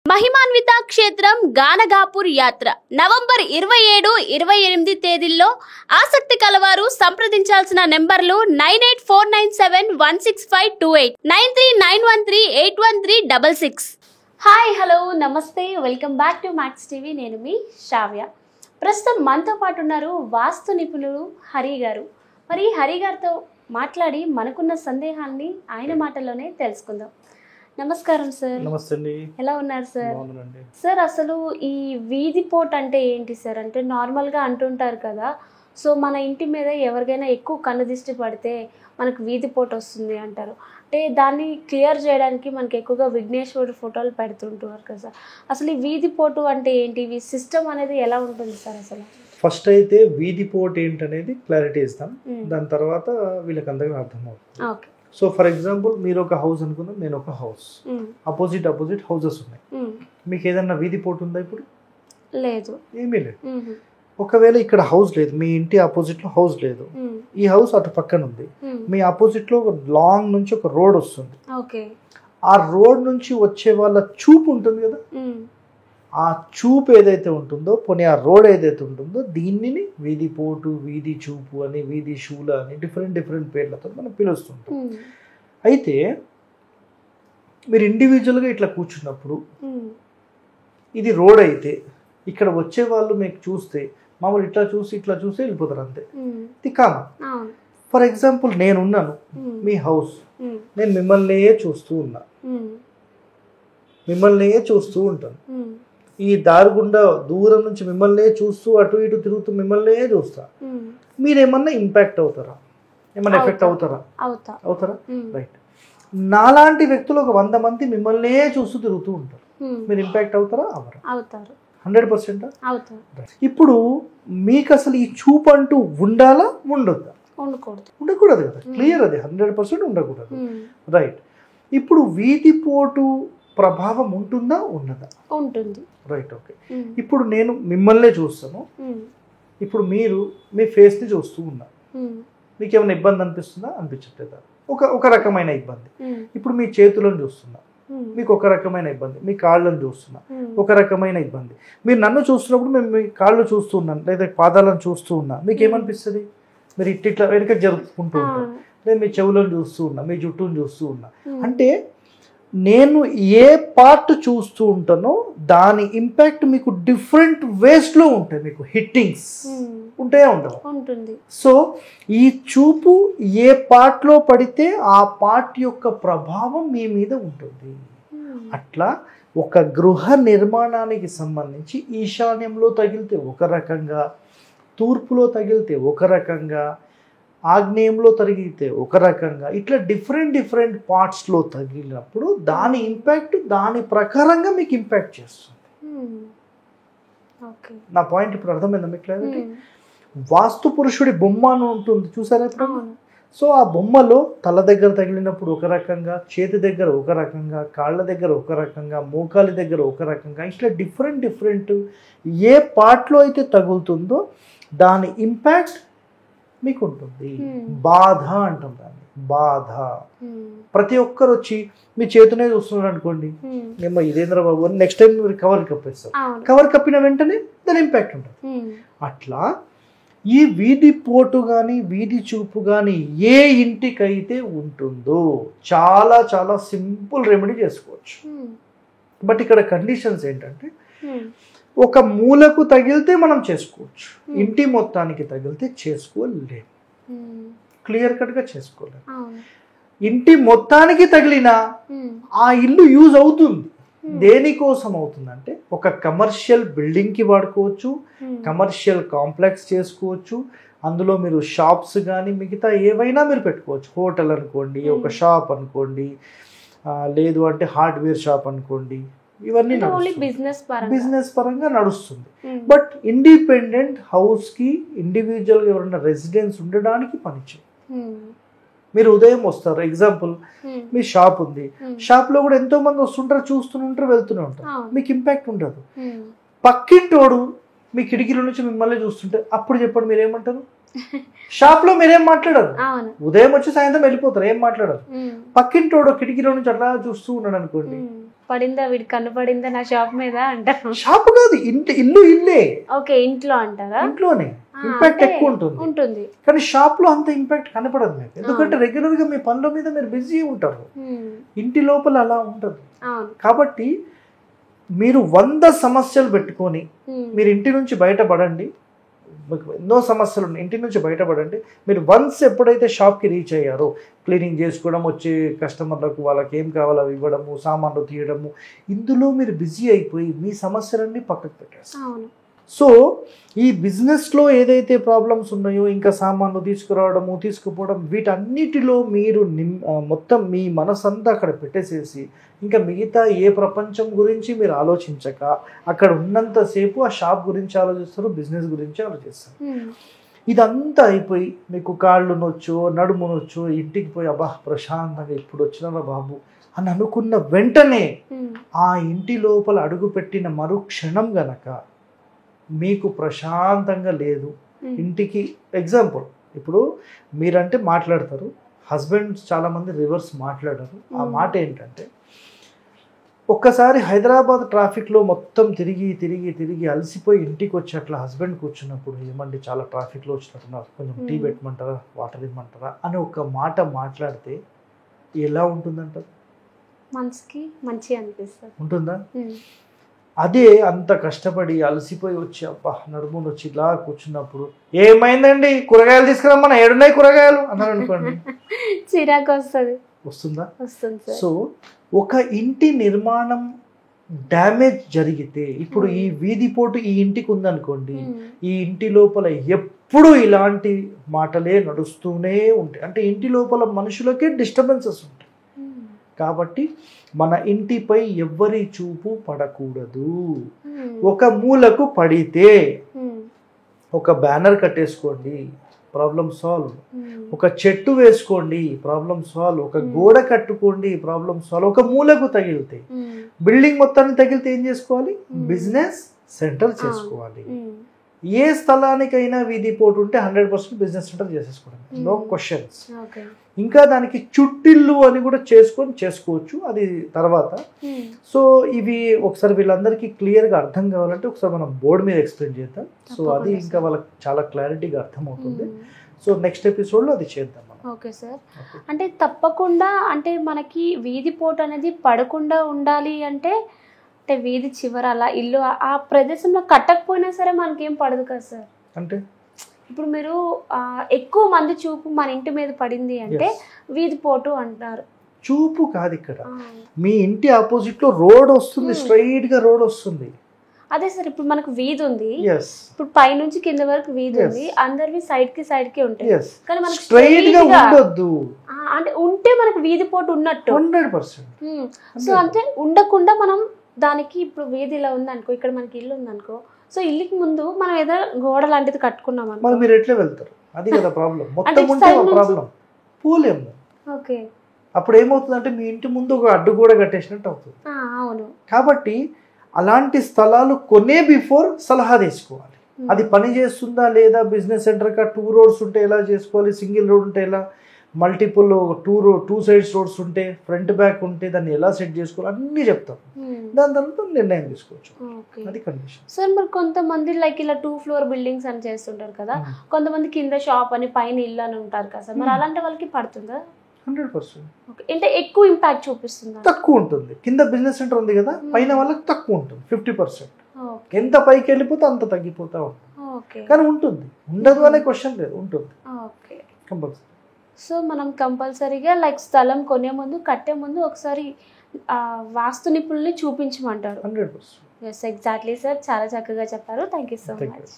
మహిమాన్విత క్షేత్రం గానగాపూర్ యాత్ర నవంబర్ 27-28 తేదీల్లో ఆసక్తి కలవారు సంప్రదించాల్సిన నెంబర్లు 9849716528 9391381366. హాయ్ హలో నమస్తే, welcome back to max TV. నేను మీ శ్రావ్య. ప్రస్తుతం మనతో పాటు ఉన్నారు వాస్తు నిపుణులు హరి గారు. మరి హరి గారితో మాట్లాడి మనకున్న సందేహాన్ని ఆయన మాటల్లోనే తెలుసుకుందాం. నమస్కారం సార్. నమస్తే అండి. ఎలా ఉన్నారు సార్? బాగున్నానండి. సార్, అసలు ఈ వీధి పోట్ అంటే ఏంటి సార్? అంటే నార్మల్గా అంటుంటారు కదా, సో మన ఇంటి మీద ఎవరికైనా ఎక్కువ కన్నుదిష్టి పడితే మనకు వీధి పోట్ వస్తుంది అంటారు. అంటే దాన్ని క్లియర్ చేయడానికి మనకి ఎక్కువగా విఘ్నేశ్వరుడు ఫోటోలు పెడుతుంటారు కదా సార్. అసలు ఈ వీధి పోటు అంటే ఏంటి? ఈ సిస్టమ్ అనేది ఎలా ఉంటుంది సార్? అసలు ఫస్ట్ అయితే వీధి పోట్ ఏంటనేది క్లారిటీ ఇస్తాం, దాని తర్వాత వీళ్ళకి అందరికీ అర్థమవుతుంది. ఓకే. సో ఫర్ ఎగ్జాంపుల్ మీరు ఒక హౌస్ అనుకుందాం, నేను ఒక హౌస్, అపోజిట్ హౌసెస్ ఉన్నాయి. మీకు ఏదన్నా వీధి పోటు ఉందా ఇప్పుడు? లేదు, ఏమీ లేదు. ఒకవేళ ఇక్కడ హౌస్ లేదు, మీ ఇంటి ఆపోజిట్ లో హౌస్ లేదు, ఈ హౌస్ అటు పక్కన ఉంది, మీ ఆపోజిట్ లో ఒక లాంగ్ నుంచి ఒక రోడ్ వస్తుంది. ఆ రోడ్ నుంచి వచ్చే వాళ్ళ చూపు ఉంటుంది కదా, ఆ చూపు ఏదైతే ఉంటుందో, పోనీ ఆ రోడ్ ఏదైతే ఉంటుందో, దీనిని వీధి పోటు, వీధి చూపు అని, వీధి శూల అని డిఫరెంట్ పేర్లతో మనం పిలుస్తుంటాం. అయితే మీరు ఇండివిజువల్గా ఇట్లా కూర్చున్నప్పుడు ఇది రోడ్ అయితే ఇక్కడ వచ్చే వాళ్ళు మీకు చూస్తే మామూలు ఇట్లా చూసి వెళ్ళిపోతారు, అంతే. ఇది కామన్. ఫర్ ఎగ్జాంపుల్ నేనున్నాను మీ హౌస్, నేను మిమ్మల్నే చూస్తూ ఉంటాను. ఈ దారి గుండా దూరం నుంచి మిమ్మల్నే చూస్తూ అటు ఇటు తిరుగుతూ మిమ్మల్నే చూస్తా. మీరేమన్నా ఇంపాక్ట్ అవుతారా? ఏమన్నా ఎఫెక్ట్ అవుతారా? రైట్. నాలాంటి వ్యక్తులు ఒక 100 మంది మిమ్మల్నే చూస్తూ తిరుగుతూ ఉంటారు, మీరు ఇంపాక్ట్ అవుతారా? అవుతారు. 100%. ఇప్పుడు మీకు అసలు ఈ చూపు అంటూ ఉండాలా, ఉండొద్దా? ఉండకూడదు కదా, క్లియర్. అది 100% ఉండకూడదు. రైట్. ఇప్పుడు వీధి పోటు ప్రభావం ఉంటుందా, ఉన్నదా? ఉంటుంది. రైట్. ఓకే. ఇప్పుడు నేను మిమ్మల్నే చూస్తాను, ఇప్పుడు మీరు మీ ఫేస్ ని చూస్తూ ఉన్నారు, మీకు ఏమైనా ఇబ్బంది అనిపిస్తుందా? అనిపించట్లేదా? ఒక రకమైన ఇబ్బంది. ఇప్పుడు మీ చేతులను చూస్తున్నా, మీకు ఒక రకమైన ఇబ్బంది. మీ కాళ్ళను చూస్తున్నా, ఒక రకమైన ఇబ్బంది. మీరు నన్ను చూస్తున్నప్పుడు మేము మీ కాళ్ళు చూస్తూ ఉన్నాను లేదా పాదాలను చూస్తూ ఉన్నా, మీకు ఏమనిపిస్తుంది? మీరు ఇట్లా వెనుక జరుపుకుంటూ ఉంటారు. లేదా మీ చెవులను చూస్తూ ఉన్నా, మీ జుట్టును చూస్తూ ఉన్నా. అంటే నేను ఏ పార్ట్ చూస్తూ ఉంటానో దాని ఇంపాక్ట్ మీకు డిఫరెంట్ వేస్లో ఉంటాయి. మీకు హిట్టింగ్స్ ఉంటాయా, ఉండవు? సో ఈ చూపు ఏ పార్ట్లో పడితే ఆ పార్ట్ యొక్క ప్రభావం మీ మీద ఉంటుంది. అట్లా ఒక గృహ నిర్మాణానికి సంబంధించి ఈశాన్యంలో తగిలితే ఒక రకంగా, తూర్పులో తగిలితే ఒక రకంగా, ఆగ్నేయంలో తగిలితే ఒక రకంగా, ఇట్లా డిఫరెంట్ పార్ట్స్లో తగిలినప్పుడు దాని ఇంపాక్ట్ దాని ప్రకారంగా మీకు ఇంపాక్ట్ చేస్తుంది. నా పాయింట్ ఇప్పుడు అర్థమైందా మీకు? లేదంటే వాస్తు పురుషుడి బొమ్మ అని ఉంటుంది, చూసారా ఇప్పుడు? సో ఆ బొమ్మలో తల దగ్గర తగిలినప్పుడు ఒక రకంగా, చేతి దగ్గర ఒక రకంగా, కాళ్ళ దగ్గర ఒక రకంగా, మోకాలి దగ్గర ఒక రకంగా, ఇట్లా డిఫరెంట్ ఏ పార్ట్లో అయితే తగులుతుందో దాని ఇంపాక్ట్ మీకు ఉంటుంది. బాధ అంటాం దాన్ని, బాధ. ప్రతి ఒక్కరు వచ్చి మీ చేతినే చూస్తున్నారు అనుకోండి, ఏమో ఇదేంద్ర బాబు అని నెక్స్ట్ టైం మీరు కవర్ కప్పేస్తారు. కవర్ కప్పిన వెంటనే దాని ఇంపాక్ట్ ఉంటుంది. అట్లా ఈ వీధి పోటు కానీ వీధి చూపు కానీ ఏ ఇంటికైతే ఉంటుందో చాలా సింపుల్ రెమెడీ చేసుకోవచ్చు. బట్ ఇక్కడ కండిషన్స్ ఏంటంటే, ఒక మూలకు తగిలితే మనం చేసుకోవచ్చు, ఇంటి మొత్తానికి తగిలితే చేసుకోలేము, క్లియర్ కట్గా చేసుకోలేము. ఇంటి మొత్తానికి తగిలినా ఆ ఇల్లు యూజ్ అవుతుంది. దేనికోసం అవుతుందంటే, ఒక కమర్షియల్ బిల్డింగ్కి వాడుకోవచ్చు, కమర్షియల్ కాంప్లెక్స్ చేసుకోవచ్చు, అందులో మీరు షాప్స్ కానీ మిగతా ఏవైనా మీరు పెట్టుకోవచ్చు. హోటల్ అనుకోండి, ఒక షాప్ అనుకోండి, లేదు అంటే హార్డ్వేర్ షాప్ అనుకోండి, ఇవన్నీ బిజినెస్ పరంగా నడుస్తుంది. బట్ ఇండిపెండెంట్ హౌస్ కి ఇండివిజువల్గా ఎవరైనా రెసిడెన్స్ ఉండడానికి పనిచేయదు. మీరు ఉదయం వస్తారు, ఎగ్జాంపుల్ మీ షాప్ ఉంది, షాప్ లో కూడా ఎంతో మంది వస్తుంటారు, చూస్తుంటారు, వెళ్తూనే ఉంటారు, మీకు ఇంపాక్ట్ ఉండదు. పక్కింటోడు మీ కిటికీల నుంచి మిమ్మల్ని చూస్తుంటే అప్పుడు చెప్పండి, మీరేమంటారు? షాప్ లో మీరేం మాట్లాడరు, ఉదయం వచ్చి సాయంత్రం వెళ్ళిపోతారు, ఏం మాట్లాడరు. పక్కింటోడు కిటికీలో నుంచి అట్లా చూస్తూ ఉన్నాడు అనుకోండి, పడిందా వీడికి కన్ను పడిందా నా షాప్ మీద అంటారు. షాప్ కాదు, ఇల్లు ఇల్లే. ఓకే, ఇంట్లో అంటారా? ఇంట్లోనే ఇంపాక్ట్ ఎక్కువ ఉంటుంది, కానీ షాప్ లో అంత ఇంపాక్ట్ కనపడదు మీకు, ఎందుకంటే రెగ్యులర్ గా మీ పనుల మీద మీరు బిజీ ఉంటారు. ఇంటి లోపల అలా ఉంటుంది. కాబట్టి మీరు 100 సమస్యలు పెట్టుకొని మీరు ఇంటి నుంచి బయటపడండి. మీకు ఎన్నో సమస్యలు ఉన్నాయి, ఇంటి నుంచి బయటపడండి. మీరు వన్స్ ఎప్పుడైతే షాప్కి రీచ్ అయ్యారో, క్లీనింగ్ చేసుకోవడం, వచ్చే కస్టమర్లకు వాళ్ళకి ఏం కావాలో అవి ఇవ్వడము, సామాన్లు తీయడము, ఇందులో మీరు బిజీ అయిపోయి మీ సమస్యలన్నీ పక్కకు పెట్టేస్తారు. సో ఈ బిజినెస్లో ఏదైతే ప్రాబ్లమ్స్ ఉన్నాయో, ఇంకా సామాన్లు తీసుకురావడము తీసుకుపోవడం, వీటన్నిటిలో మీరు మొత్తం మీ మనసంతా అక్కడ పెట్టేసేసి ఇంకా మిగతా ఏ ప్రపంచం గురించి మీరు ఆలోచించక అక్కడ ఉన్నంతసేపు ఆ షాప్ గురించి ఆలోచిస్తారు, బిజినెస్ గురించి ఆలోచిస్తారు. ఇదంతా అయిపోయి మీకు కాళ్ళు నొచ్చో నడుము నొచ్చో ఇంటికి పోయి అబ్బా ప్రశాంతంగా ఇప్పుడు వచ్చినా బాబు అని అనుకున్న వెంటనే ఆ ఇంటి లోపల అడుగుపెట్టిన మరుక్షణం గనక మీకు ప్రశాంతంగా లేదు. ఇంటికి ఎగ్జాంపుల్, ఇప్పుడు మీరంటే మాట్లాడతారు, హస్బెండ్స్ చాలామంది రివర్స్ మాట్లాడరు. ఆ మాట ఏంటంటే, ఒక్కసారి హైదరాబాద్ ట్రాఫిక్లో మొత్తం తిరిగి తిరిగి తిరిగి అలసిపోయి ఇంటికి వచ్చి అట్లా హస్బెండ్ కూర్చున్నప్పుడు, ఏమండి చాలా ట్రాఫిక్లో వచ్చినట్టున్నారు, కొంచెం టీ పెట్టమంటారా, వాటర్ ఇవ్వమంటారా అని ఒక మాట మాట్లాడితే ఎలా ఉంటుందంటారు? మనసుకి మంచిగా అనిపిస్తుంది. ఉంటుందా? అదే అంత కష్టపడి అలసిపోయి వచ్చి అబ్బా నడుమును వచ్చి ఇలా కూర్చున్నప్పుడు ఏమైందండి కూరగాయలు తీసుకురమ్మన్నా, ఏడున్నాయి కూరగాయలు అన్నారు అనుకోండి, చిరాకు వస్తుందా? వస్తుంది. సో ఒక ఇంటి నిర్మాణం డ్యామేజ్ జరిగితే, ఇప్పుడు ఈ వీధి పోటు ఈ ఇంటికి ఉందనుకోండి, ఈ ఇంటి లోపల ఎప్పుడు ఇలాంటి మాటలే నడుస్తూనే ఉంటాయి. అంటే ఇంటి లోపల మనుషులకే డిస్టర్బెన్సెస్ ఉంటాయి. కాబట్టి మన ఇంటిపై ఎవ్వరి చూపు పడకూడదు. ఒక మూలకు పడితే ఒక బ్యానర్ కట్టేసుకోండి, ప్రాబ్లం సాల్వ్. ఒక చెట్టు వేసుకోండి, ప్రాబ్లం సాల్వ్. ఒక గోడ కట్టుకోండి, ప్రాబ్లం సాల్వ్. ఒక మూలకు తగిలితే, బిల్డింగ్ మొత్తాన్ని తగిలితే ఏం చేసుకోవాలి? బిజినెస్ సెంటర్ చేసుకోవాలి. ఏ స్థలానికైనా వీధి పోటు ఉంటే 100% బిజినెస్ సెంటర్ చేసేసుకోవడం, నో క్వశ్చన్స్. ఇంకా దానికి చుట్టిల్లు అని కూడా చేసుకోవచ్చు, అది తర్వాత. సో ఇవి ఒకసారి వీళ్ళందరికీ క్లియర్గా అర్థం కావాలంటే ఒకసారి మనం బోర్డు మీద ఎక్స్ప్లెయిన్ చేద్దాం. సో అది ఇంకా వాళ్ళకి చాలా క్లారిటీగా అర్థమవుతుంది. సో నెక్స్ట్ ఎపిసోడ్లో అది చేద్దాం. Okay sir. అంటే తప్పకుండా, అంటే మనకి వీధి పోటు అనేది పడకుండా ఉండాలి అంటే వీధి చివర అలా ఇల్లు ఆ ప్రదేశంలో కట్టకపోయినా సరే మనకేం పడదు కదా సార్. అంటే ఇప్పుడు మీరు ఎక్కువ మంది చూపు మన ఇంటి మీద పడింది అంటే వీధి పోటు అంటారు. చూపు కాదు, ఇక్కడ మీ ఇంటి ఆపోజిట్ లో రోడ్ వస్తుంది, స్ట్రైట్ గా రోడ్ వస్తుంది. అదే సార్, ఇప్పుడు మనకు వీధి ఉంది, ఇప్పుడు పై నుంచి కింద వరకు వీధి ఉంది, అందరివి సైడ్ కి ఉంటాయి, కానీ మనకు స్ట్రైట్ గా ఉండొద్దు. అంటే ఉంటే మనకు వీధి పోటు ఉన్నట్టు 100%. సో అంటే ఉండకుండా మనం దానికి, ఇప్పుడు వీధి ఇలా ఉంది అనుకో, ఇక్కడ మనకి ఇల్లు ఉంది అనుకో, సో ఇల్లుకి ముందు మనం ఏదో గోడ లాంటిది కట్టుకున్నాం అనుకో, మీరు ఎట్లా వెళ్తారు? అది కదా ప్రాబ్లం. మొత్తం ఉంటే ప్రాబ్లం, పోలేము. ఓకే, అప్పుడు ఏమవుతుందంటే మీ ఇంటి ముందు ఒక అడ్డు గోడ కట్టేసినట్టు అవుతుంది. అవును. కాబట్టి అలాంటి స్థలాలు కొనే బిఫోర్ సలహా తీసుకోవాలి. అది పని చేస్తుందా లేదా, బిజినెస్ సెంటర్ కా 2 రోడ్స్ ఉంటే ఎలా చేసుకోవాలి, సింగిల్ రోడ్ ఉంటే ఎలా, మల్టిపుల్ 2 సైడ్స్ రోడ్స్ ఉంటే, ఫ్రంట్ బ్యాక్ ఉంటే దాన్ని ఎలా సెట్ చేసుకోవాలి అన్నీ చెప్తాం. దాని తర్వాత నిర్ణయం తీసుకోవచ్చు. అది కండిషన్. సార్ మరి కొంతమంది లైక్ ఇలా 2 ఫ్లోర్ బిల్డింగ్స్ అని చేస్తుంటారు కదా, కొంతమంది కింద షాప్ అని పైన ఇల్లు అని ఉంటారు కదా సార్, మరి అలాంటి వాళ్ళకి పడుతుందా? 100%. అంటే ఎక్కువ ఇంపాక్ట్ చూపిస్తుందా? తక్కువ ఉంటుంది. కింద బిజినెస్ సెంటర్ ఉంది కదా, పైన వాళ్ళకి తక్కువ ఉంటుంది, 50%. ఎంత పైకి వెళ్ళిపోతే అంత తగ్గిపోతా ఉంటుంది, కానీ ఉంటుంది. ఉండదు అనే క్వశ్చన్ లేదు, ఉంటుంది కంపల్సరీ. సో మనం కంపల్సరీగా లైక్ స్థలం కొనే ముందు, కట్టే ముందు ఒకసారి వాస్తు నిపుణుల్ని చూపించమంటారు. 100%. ఎస్, ఎగ్జాక్ట్లీ సార్, చాలా చక్కగా చెప్పారు. Thank you so much.